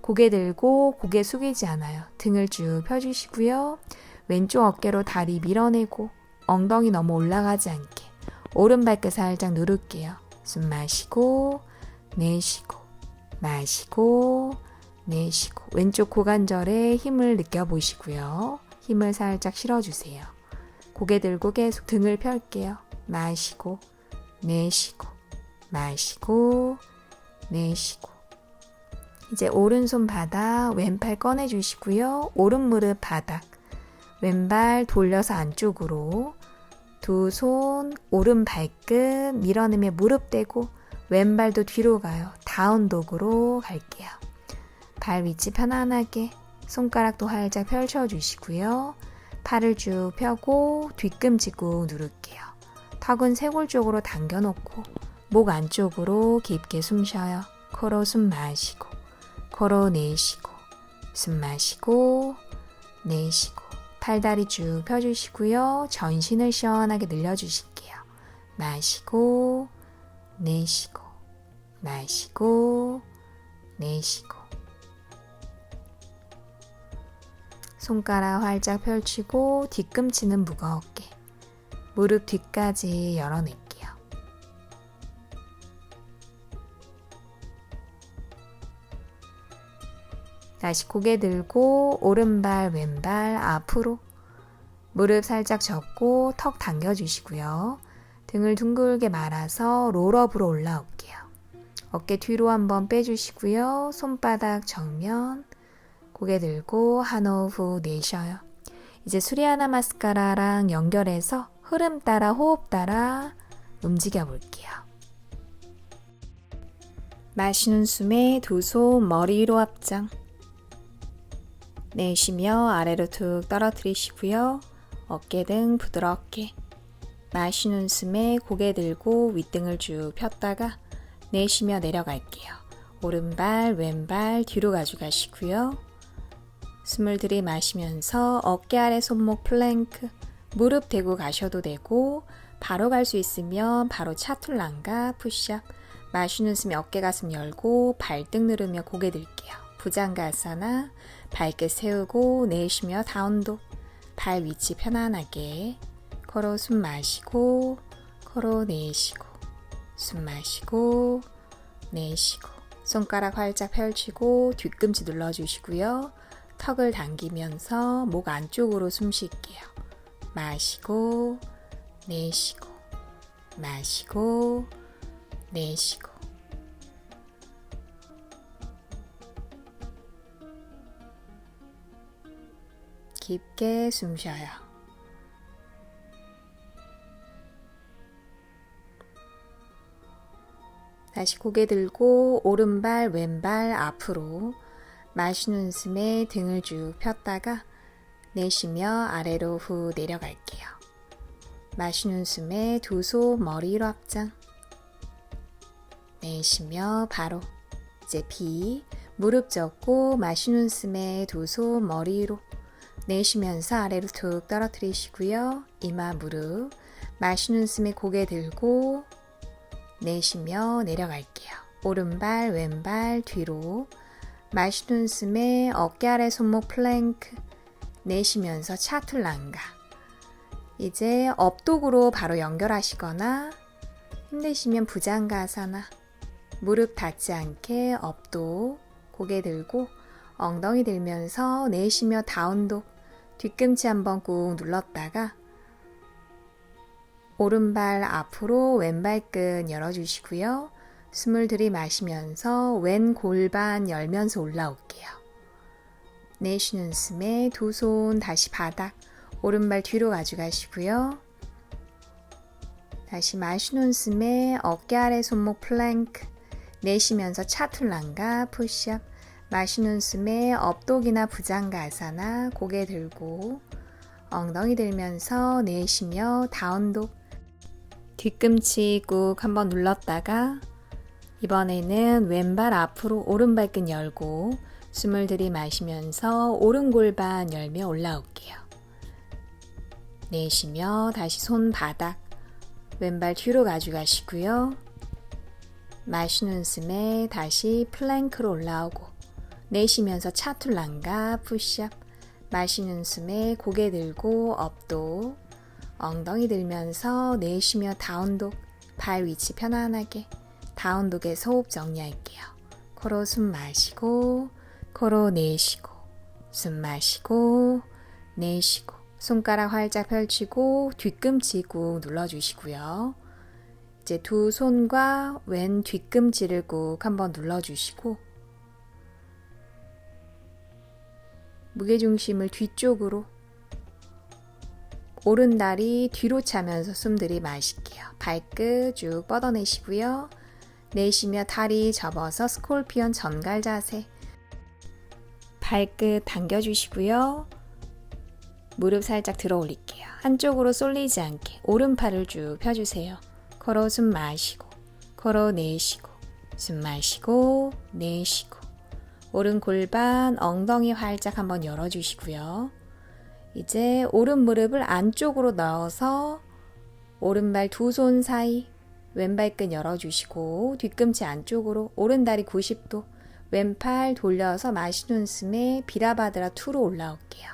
고개 들고 고개 숙이지 않아요. 등을 쭉 펴주시고요. 왼쪽 어깨로 다리 밀어내고 엉덩이 너무 올라가지 않게 오른 발끝 살짝 누를게요. 숨 마시고 내쉬고 마시고 내쉬고 왼쪽 고관절에 힘을 느껴보시고요. 힘을 살짝 실어주세요. 고개 들고 계속 등을 펼게요. 마시고 내쉬고 마시고 내쉬고 이제 오른손 바닥 왼팔 꺼내주시고요. 오른 무릎 바닥 왼발 돌려서 안쪽으로 두 손 오른 발끝 밀어내며 무릎 대고 왼발도 뒤로 가요. 다운독으로 갈게요. 발 위치 편안하게 손가락도 활짝 펼쳐주시고요. 팔을 쭉 펴고 뒤꿈치 꾹 누를게요. 턱은 쇄골 쪽으로 당겨놓고 목 안쪽으로 깊게 숨 쉬어요. 코로 숨 마시고 코로 내쉬고 숨 마시고 내쉬고 팔다리 쭉 펴주시고요. 전신을 시원하게 늘려주실게요. 마시고 내쉬고 마시고 내쉬고 손가락 활짝 펼치고 뒤꿈치는 무겁게 무릎 뒤까지 열어낼게요. 다시 고개 들고 오른발 왼발 앞으로 무릎 살짝 접고 턱 당겨주시고요. 등을 둥글게 말아서 롤업으로 올라올게요. 어깨 뒤로 한번 빼주시고요. 손바닥 정면 고개 들고 한 호흡 내쉬어요. 이제 수리아나 마스카라랑 연결해서 흐름 따라 호흡 따라 움직여 볼게요. 마시는 숨에 두 손 머리 위로 합장 내쉬며 아래로 툭 떨어뜨리시고요. 어깨 등 부드럽게 마시는 숨에 고개 들고 윗등을 쭉 폈다가 내쉬며 내려갈게요. 오른발 왼발 뒤로 가져가시고요. 숨을 들이마시면서 어깨 아래 손목 플랭크 무릎 대고 가셔도 되고 바로 갈 수 있으면 바로 차툴란가 푸시업 마시는 숨에 어깨 가슴 열고 발등 누르며 고개 들게요. 부장가사나 발끝 세우고 내쉬며 다운독 발 위치 편안하게 코로 숨 마시고 코로 내쉬고 숨 마시고 내쉬고 손가락 활짝 펼치고 뒤꿈치 눌러주시고요. 턱을 당기면서 목 안쪽으로 숨 쉴게요. 마시고 내쉬고 마시고 내쉬고 깊게 숨 쉬어요. 다시 고개 들고 오른발 왼발 앞으로 마시는 숨에 등을 쭉 폈다가 내쉬며 아래로 후 내려갈게요. 마시는 숨에 두 손 머리 위로 합장. 내쉬며 바로 이제 비 무릎 접고 마시는 숨에 두 손 머리 위로 내쉬면서 아래로 툭 떨어뜨리시고요. 이마 무릎 마시는 숨에 고개 들고 내쉬며 내려갈게요. 오른발 왼발 뒤로 마시는 숨에 어깨 아래 손목 플랭크 내쉬면서 차툴란가. 이제 업독으로 바로 연결하시거나 힘드시면 부장가사나 무릎 닿지 않게 업독 고개 들고 엉덩이 들면서 내쉬며 다운독 뒤꿈치 한번 꾹 눌렀다가 오른발 앞으로 왼발끝 열어주시고요. 숨을 들이마시면서 왼 골반 열면서 올라올게요. 내쉬는 숨에 두 손 다시 바닥 오른발 뒤로 가져가시고요. 다시 마시는 숨에 어깨 아래 손목 플랭크 내쉬면서 차툴란가 푸시업 마시는 숨에 업독이나 부장가사나 고개 들고 엉덩이 들면서 내쉬며 다운독 뒤꿈치 꾹 한번 눌렀다가 이번에는 왼발 앞으로 오른발끝 열고 숨을 들이마시면서 오른 골반 열며 올라올게요. 내쉬며 다시 손바닥 왼발 뒤로 가져가시고요. 마시는 숨에 다시 플랭크로 올라오고 내쉬면서 차툴란가 푸시업 마시는 숨에 고개 들고 업독 엉덩이 들면서 내쉬며 다운독 발 위치 편안하게 다운독에서 호흡 정리할게요. 코로 숨 마시고 코로 내쉬고 숨 마시고 내쉬고 손가락 활짝 펼치고 뒤꿈치 꾹 눌러주시고요. 이제 두 손과 왼 뒤꿈치를 꾹 한번 눌러주시고 무게중심을 뒤쪽으로 오른 다리 뒤로 차면서 숨 들이마실게요. 발끝 쭉 뻗어내시고요. 내쉬며 다리 접어서 스콜피언 전갈 자세 발끝 당겨주시고요. 무릎 살짝 들어 올릴게요. 한쪽으로 쏠리지 않게 오른팔을 쭉 펴주세요. 코로 숨 마시고 코로 내쉬고 숨 마시고 내쉬고 오른 골반 엉덩이 활짝 한번 열어주시고요. 이제 오른 무릎을 안쪽으로 넣어서 오른발 두 손 사이 왼발끝 열어주시고 뒤꿈치 안쪽으로 오른 다리 90도 왼팔 돌려서 마시는 숨에 비라바드라 2로 올라올게요.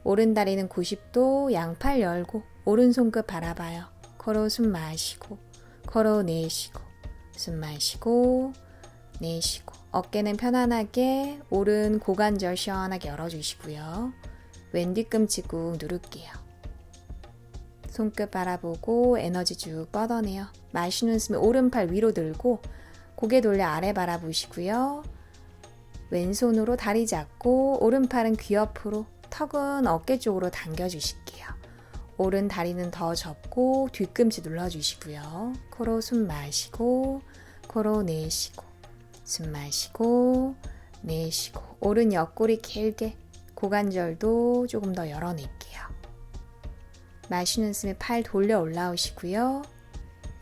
오른 다리는 90도 양팔 열고 오른손끝 바라봐요. 코로 숨 마시고 코로 내쉬고 숨 마시고 내쉬고 어깨는 편안하게 오른 고관절 시원하게 열어주시고요. 왼 뒤꿈치 꾹 누를게요. 손끝 바라보고 에너지 쭉 뻗어내요. 마시는 숨에 오른팔 위로 들고 고개 돌려 아래 바라보시고요. 왼손으로 다리 잡고 오른팔은 귀 옆으로 턱은 어깨 쪽으로 당겨주실게요. 오른 다리는 더 접고 뒤꿈치 눌러주시고요. 코로 숨 마시고 코로 내쉬고 숨 마시고 내쉬고 오른 옆구리 길게 고관절도 조금 더 열어낼게요. 마시는 숨에 팔 돌려 올라오시고요.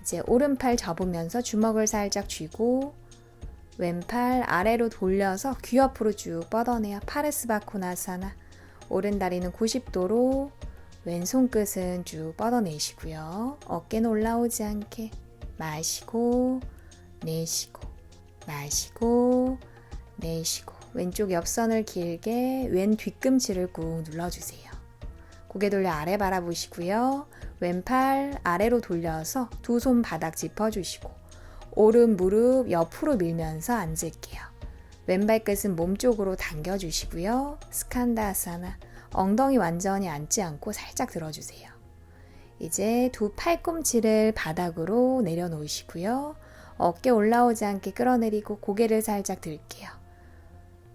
이제 오른팔 접으면서 주먹을 살짝 쥐고 왼팔 아래로 돌려서 귀 옆으로 쭉 뻗어내요. 파르스바코나사나 오른 다리는 90도로 왼손 끝은 쭉 뻗어내시고요. 어깨는 올라오지 않게 마시고 내쉬고 마시고 내쉬고 왼쪽 옆선을 길게 왼 뒤꿈치를 꾹 눌러주세요. 고개 돌려 아래 바라보시고요. 왼팔 아래로 돌려서 두 손 바닥 짚어주시고 오른 무릎 옆으로 밀면서 앉을게요. 왼발 끝은 몸쪽으로 당겨주시고요. 스칸다아사나 엉덩이 완전히 앉지 않고 살짝 들어주세요. 이제 두 팔꿈치를 바닥으로 내려놓으시고요. 어깨 올라오지 않게 끌어내리고 고개를 살짝 들게요.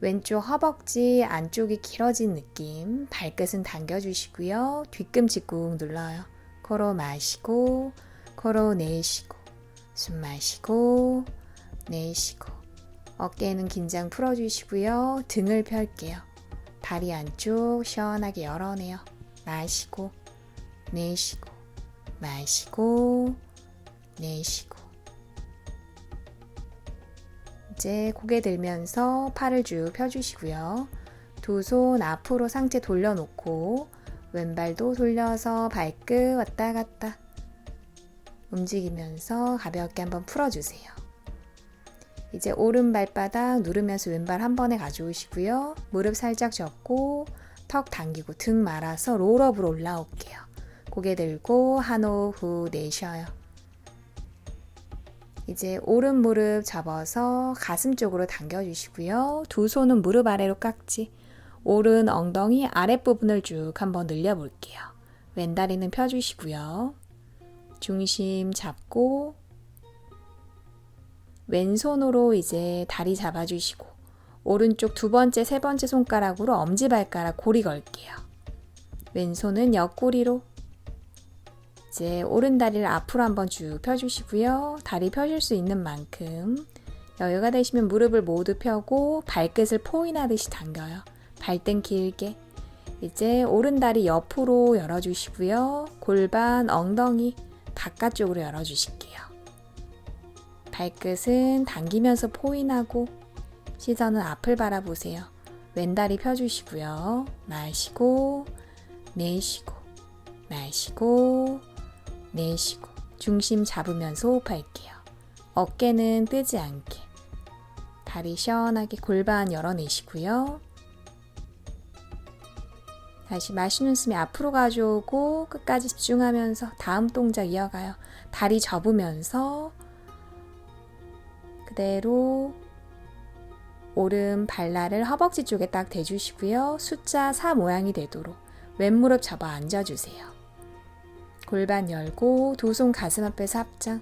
왼쪽 허벅지 안쪽이 길어진 느낌. 발끝은 당겨주시고요. 뒤꿈치 꾹 눌러요. 코로 마시고 코로 내쉬고 숨 마시고 내쉬고 어깨는 긴장 풀어주시고요. 등을 펼게요. 다리 안쪽 시원하게 열어내요. 마시고 내쉬고 마시고 내쉬고 이제 고개 들면서 팔을 쭉 펴주시고요. 두 손 앞으로 상체 돌려놓고 왼발도 돌려서 발끝 왔다 갔다 움직이면서 가볍게 한번 풀어주세요. 이제 오른 발바닥 누르면서 왼발 한 번에 가져오시고요. 무릎 살짝 접고 턱 당기고 등 말아서 롤업으로 올라올게요. 고개 들고 한 호흡 후 내쉬어요. 이제 오른 무릎 접어서 가슴 쪽으로 당겨주시고요. 두 손은 무릎 아래로 깍지. 오른 엉덩이 아랫부분을 쭉 한번 늘려볼게요. 왼다리는 펴주시고요. 중심 잡고 왼손으로 이제 다리 잡아주시고 오른쪽 두 번째, 세 번째 손가락으로 엄지발가락 고리 걸게요. 왼손은 옆구리로 이제 오른 다리를 앞으로 한번 쭉 펴주시고요. 다리 펴실 수 있는 만큼 여유가 되시면 무릎을 모두 펴고 발끝을 포인하듯이 당겨요. 발등 길게 이제 오른 다리 옆으로 열어주시고요. 골반, 엉덩이 바깥쪽으로 열어주실게요. 발끝은 당기면서 포인하고 시선은 앞을 바라보세요. 왼다리 펴주시고요. 마시고 내쉬고 마시고 내쉬고 중심 잡으면서 호흡할게요. 어깨는 뜨지 않게 다리 시원하게 골반 열어내시고요. 다시 마시는 숨이 앞으로 가져오고 끝까지 집중하면서 다음 동작 이어가요. 다리 접으면서 그대로 오른 발날을 허벅지 쪽에 딱 대주시고요. 숫자 4 모양이 되도록 왼무릎 접어 앉아주세요. 골반 열고 두 손 가슴 앞에서 합장.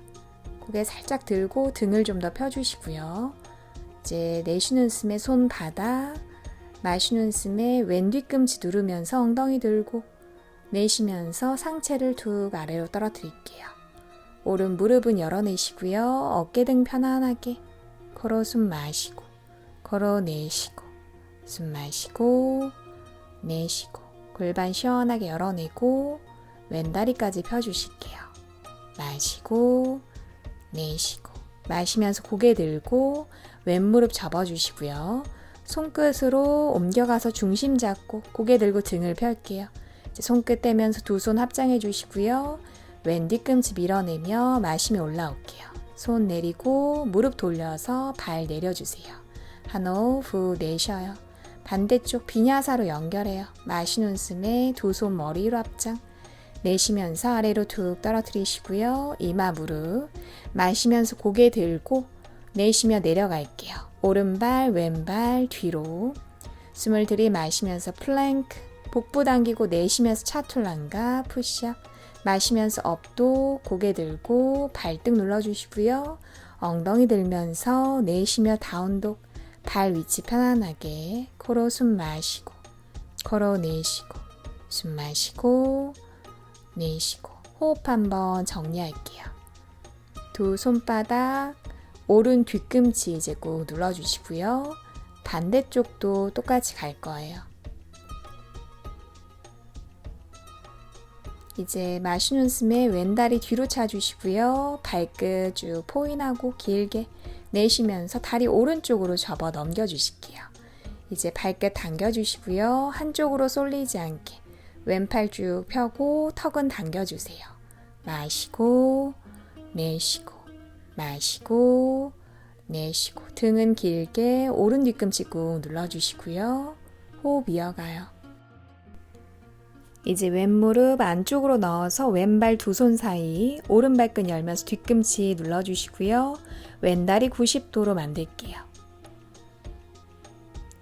고개 살짝 들고 등을 좀 더 펴주시고요. 이제 내쉬는 숨에 손바닥, 마시는 숨에 왼 뒤꿈치 누르면서 엉덩이 들고 내쉬면서 상체를 툭 아래로 떨어뜨릴게요. 오른 무릎은 열어내시고요. 어깨 등 편안하게 코로 숨 마시고 코로 내쉬고 숨 마시고 내쉬고 골반 시원하게 열어내고 왼다리까지 펴주실게요. 마시고 내쉬고 마시면서 고개 들고 왼무릎 접어주시고요. 손끝으로 옮겨가서 중심 잡고 고개 들고 등을 펼게요. 이제 손끝 떼면서 두 손 합장해 주시고요. 왼 뒤꿈치 밀어내며 마시며 올라올게요. 손 내리고 무릎 돌려서 발 내려주세요. 한 호흡 후 내쉬어요. 반대쪽 비냐사로 연결해요. 마시는 숨에 두 손 머리 위로 합장. 내쉬면서 아래로 툭 떨어뜨리시고요. 이마 무릎 마시면서 고개 들고 내쉬며 내려갈게요. 오른발 왼발 뒤로 숨을 들이마시면서 플랭크 복부 당기고 내쉬면서 차툴란가 푸시업 마시면서 업도 고개 들고 발등 눌러주시고요. 엉덩이 들면서 내쉬며 다운독 발 위치 편안하게 코로 숨 마시고 코로 내쉬고 숨 마시고 내쉬고 호흡 한번 정리할게요. 두 손바닥 오른 뒤꿈치 이제 꾹 눌러주시고요. 반대쪽도 똑같이 갈 거예요. 이제 마시는 숨에 왼다리 뒤로 차주시고요. 발끝 쭉 포인하고 길게 내쉬면서 다리 오른쪽으로 접어 넘겨주실게요. 이제 발끝 당겨주시고요. 한쪽으로 쏠리지 않게 왼팔 쭉 펴고 턱은 당겨주세요. 마시고 내쉬고 마시고 내쉬고 등은 길게 오른 뒤꿈치 꾹 눌러주시고요. 호흡 이어가요. 이제 왼무릎 안쪽으로 넣어서 왼발 두 손 사이 오른발끈 열면서 뒤꿈치 눌러주시고요. 왼다리 90도로 만들게요.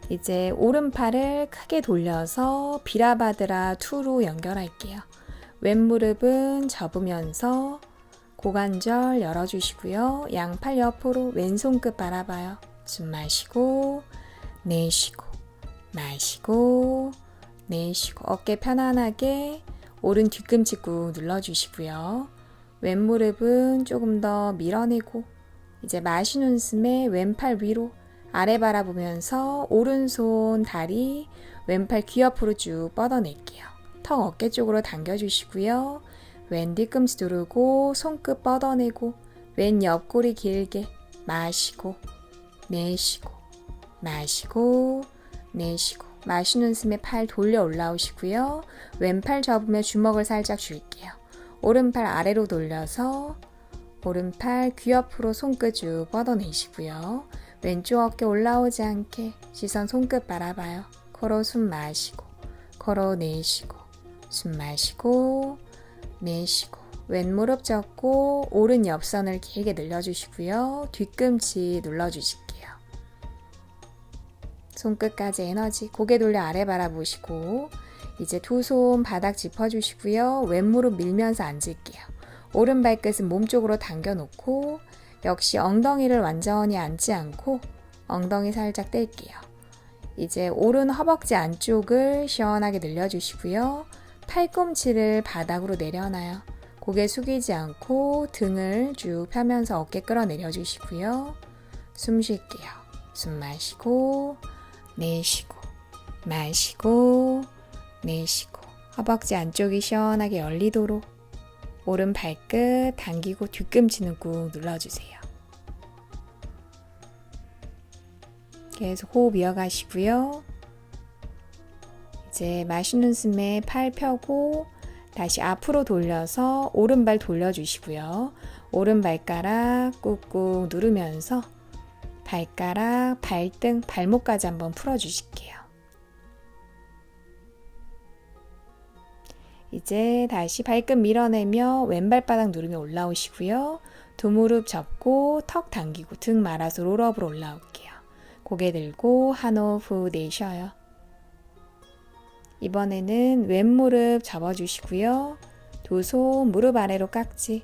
이제 오른팔을 크게 돌려서 비라바드라 2로 연결할게요. 왼무릎은 접으면서 고관절 열어주시고요. 양팔 옆으로 왼손끝 바라봐요. 숨 마시고 내쉬고, 마시고, 내쉬고. 어깨 편안하게 오른 뒤꿈치 꾹 눌러주시고요. 왼무릎은 조금 더 밀어내고 이제 마시는 숨에 왼팔 위로 아래 바라보면서 오른손 다리 왼팔 귀 옆으로 쭉 뻗어낼게요. 턱 어깨 쪽으로 당겨주시고요. 왼 뒤꿈치 누르고 손끝 뻗어내고 왼 옆구리 길게 마시고 내쉬고 마시고 내쉬고 마시는 숨에 팔 돌려 올라오시고요. 왼팔 접으며 주먹을 살짝 줄게요. 오른팔 아래로 돌려서 오른팔 귀 옆으로 손끝 쭉 뻗어내시고요. 왼쪽 어깨 올라오지 않게 시선 손끝 바라봐요. 코로 숨 마시고 코로 내쉬고 숨 마시고 내쉬고 왼 무릎 접고 오른 옆선을 길게 늘려주시고요. 뒤꿈치 눌러주실게요. 손끝까지 에너지 고개 돌려 아래 바라보시고 이제 두 손 바닥 짚어주시고요. 왼무릎 밀면서 앉을게요. 오른 발끝은 몸쪽으로 당겨놓고 역시 엉덩이를 완전히 앉지 않고 엉덩이 살짝 뗄게요. 이제 오른 허벅지 안쪽을 시원하게 늘려주시고요. 팔꿈치를 바닥으로 내려놔요. 고개 숙이지 않고 등을 쭉 펴면서 어깨 끌어내려주시고요. 숨 쉴게요. 숨 마시고 내쉬고 마시고 내쉬고 허벅지 안쪽이 시원하게 열리도록 오른 발끝 당기고 뒤꿈치는 꾹 눌러주세요. 계속 호흡 이어가시고요. 이제 마시는 숨에 팔 펴고 다시 앞으로 돌려서 오른발 돌려주시고요. 오른 발가락 꾹꾹 누르면서 발가락, 발등, 발목까지 한번 풀어주실게요. 이제 다시 발끝 밀어내며 왼발바닥 누르며 올라오시고요. 두 무릎 접고 턱 당기고 등 말아서 롤업으로 올라올게요. 고개 들고 한 호흡 후 내쉬어요. 이번에는 왼무릎 접어주시고요. 두 손 무릎 아래로 깍지,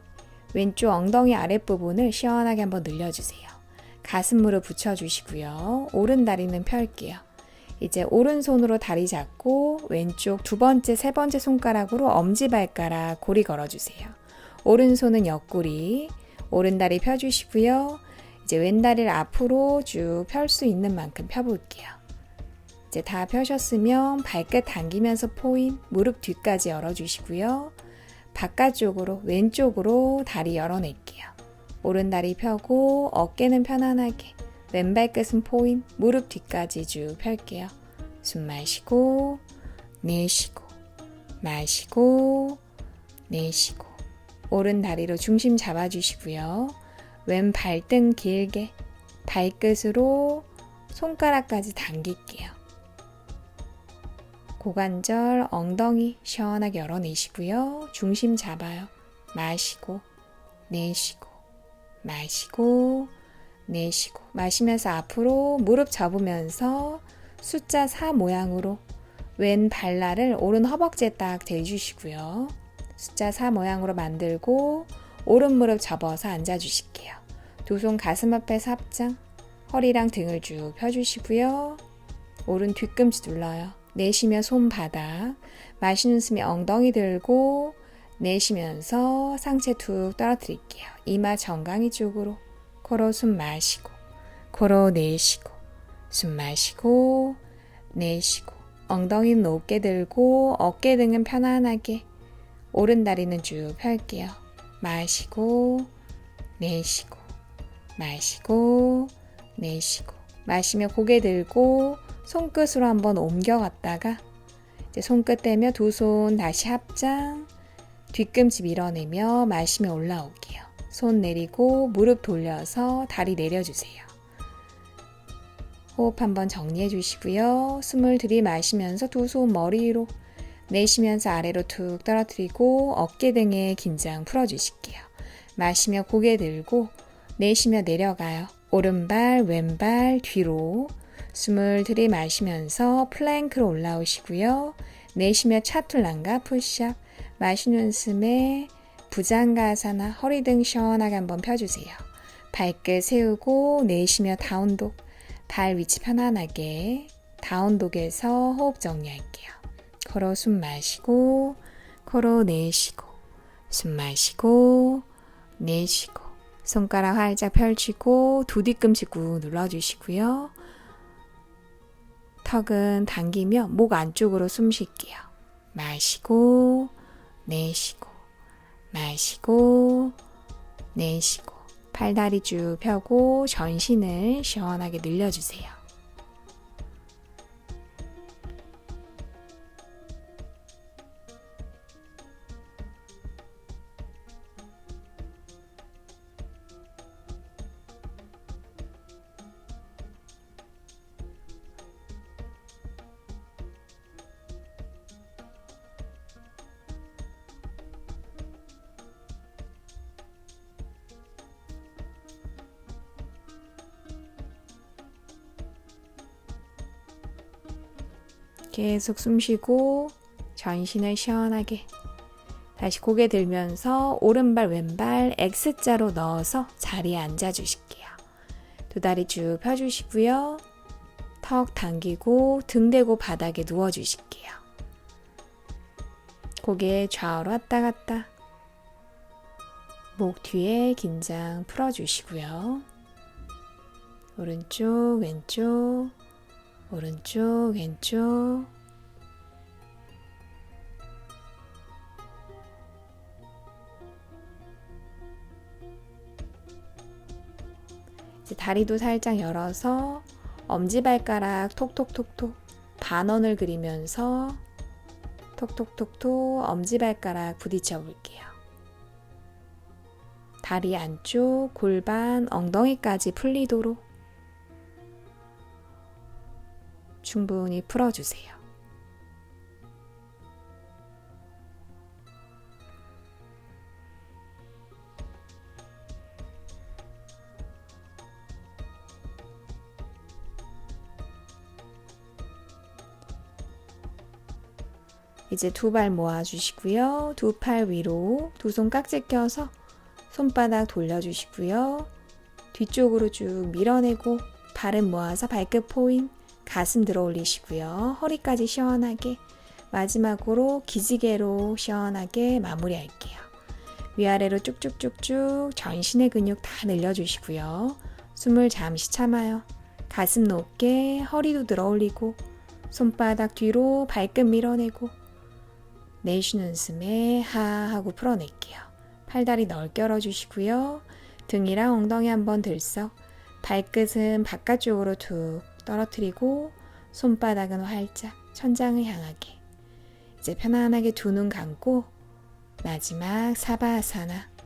왼쪽 엉덩이 아랫부분을 시원하게 한번 늘려주세요. 가슴 무릎 붙여주시고요. 오른 다리는 펼게요. 이제 오른손으로 다리 잡고 왼쪽 두 번째, 세 번째 손가락으로 엄지발가락 고리 걸어주세요. 오른손은 옆구리, 오른 다리 펴주시고요. 이제 왼 다리를 앞으로 쭉 펼 수 있는 만큼 펴볼게요. 이제 다 펴셨으면 발끝 당기면서 포인, 무릎 뒤까지 열어주시고요. 바깥쪽으로, 왼쪽으로 다리 열어낼게요. 오른 다리 펴고 어깨는 편안하게 왼발끝은 포인, 무릎 뒤까지 쭉 펼게요. 숨 마시고 내쉬고 마시고 내쉬고 오른 다리로 중심 잡아주시고요. 왼 발등 길게 발끝으로 손가락까지 당길게요. 고관절, 엉덩이 시원하게 열어내시고요. 중심 잡아요. 마시고 내쉬고 마시고 내쉬고 마시면서 앞으로 무릎 접으면서 숫자 4 모양으로 왼 발날을 오른 허벅지에 딱 대주시고요. 숫자 4 모양으로 만들고 오른 무릎 접어서 앉아주실게요. 두 손 가슴 앞에서 합장, 허리랑 등을 쭉 펴주시고요. 오른 뒤꿈치 눌러요. 내쉬며 손바닥, 마시는 숨에 엉덩이 들고 내쉬면서 상체 툭 떨어뜨릴게요. 이마 정강이 쪽으로 코로 숨 마시고 코로 내쉬고 숨 마시고 내쉬고 엉덩이는 높게 들고 어깨 등은 편안하게 오른 다리는 쭉 펼게요. 마시고 내쉬고 마시고 내쉬고 마시며 고개 들고 손끝으로 한번 옮겨갔다가 이제 손끝 떼며 두 손 다시 합장 뒤꿈치 밀어내며 마시며 올라올게요. 손 내리고 무릎 돌려서 다리 내려주세요. 호흡 한번 정리해 주시고요. 숨을 들이마시면서 두 손 머리 위로 내쉬면서 아래로 툭 떨어뜨리고 어깨 등에 긴장 풀어주실게요. 마시며 고개 들고 내쉬며 내려가요. 오른발 왼발 뒤로 숨을 들이마시면서 플랭크로 올라오시고요. 내쉬며 차툴란가 푸시업 마시는 숨에 부장가사나 허리 등 시원하게 한번 펴주세요. 발끝 세우고 내쉬며 다운독 발 위치 편안하게 다운독에서 호흡 정리할게요. 코로 숨 마시고 코로 내쉬고 숨 마시고 내쉬고 손가락 활짝 펼치고 두 뒤꿈치 꾹 눌러주시고요. 턱은 당기며 목 안쪽으로 숨 쉴게요. 마시고 내쉬고 마시고 내쉬고 팔다리 쭉 펴고 전신을 시원하게 늘려주세요. 계속 숨 쉬고 전신을 시원하게 다시 고개 들면서 오른발 왼발 X자로 넣어서 자리에 앉아주실게요. 두 다리 쭉 펴주시고요. 턱 당기고 등 대고 바닥에 누워주실게요. 고개 좌우로 왔다 갔다 목 뒤에 긴장 풀어주시고요. 오른쪽 왼쪽 오른쪽 왼쪽 이제 다리도 살짝 열어서 엄지발가락 톡톡톡톡 반원을 그리면서 톡톡톡톡 엄지발가락 부딪혀 볼게요. 다리 안쪽 골반 엉덩이까지 풀리도록 충분히 풀어주세요. 이제 두 발 모아주시고요. 두 팔 위로 두 손 깍지 껴서 손바닥 돌려주시고요. 뒤쪽으로 쭉 밀어내고 발은 모아서 발끝 포인 가슴 들어 올리시고요. 허리까지 시원하게 마지막으로 기지개로 시원하게 마무리할게요. 위아래로 쭉쭉쭉쭉 전신의 근육 다 늘려주시고요. 숨을 잠시 참아요. 가슴 높게 허리도 들어 올리고 손바닥 뒤로 발끝 밀어내고 내쉬는 숨에 하 하고 풀어낼게요. 팔다리 넓게 열어주시고요. 등이랑 엉덩이 한번 들썩 발끝은 바깥쪽으로 툭 떨어뜨리고 손바닥은 활짝 천장을 향하게 이제 편안하게 두 눈 감고 마지막 사바아사나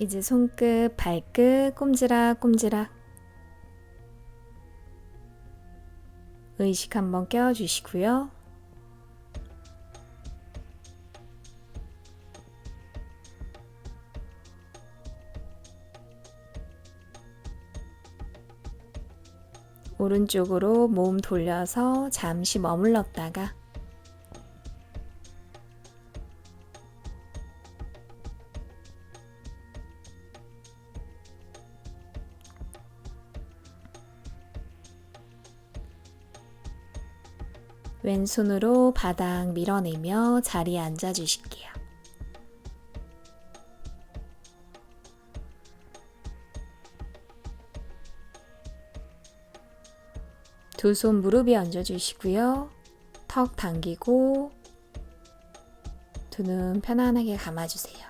이제 손끝, 발끝 꼼지락꼼지락 의식 한번 껴주시고요. 오른쪽으로 몸 돌려서 잠시 머물렀다가 왼손으로 바닥 밀어내며 자리에 앉아 주실게요. 두 손 무릎 위에 얹어주시고요. 턱 당기고 두 눈 편안하게 감아주세요.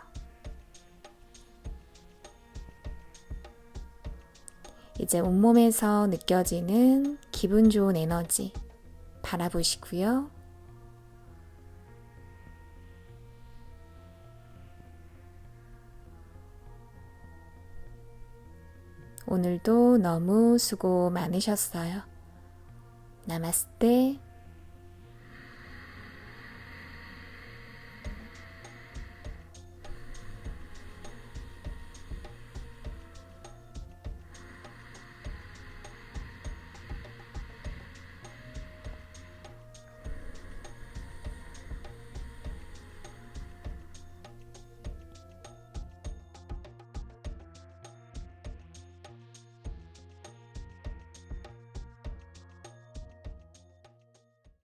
이제 온몸에서 느껴지는 기분 좋은 에너지 바라보시고요. 오늘도 너무 수고 많으셨어요. 나마스테.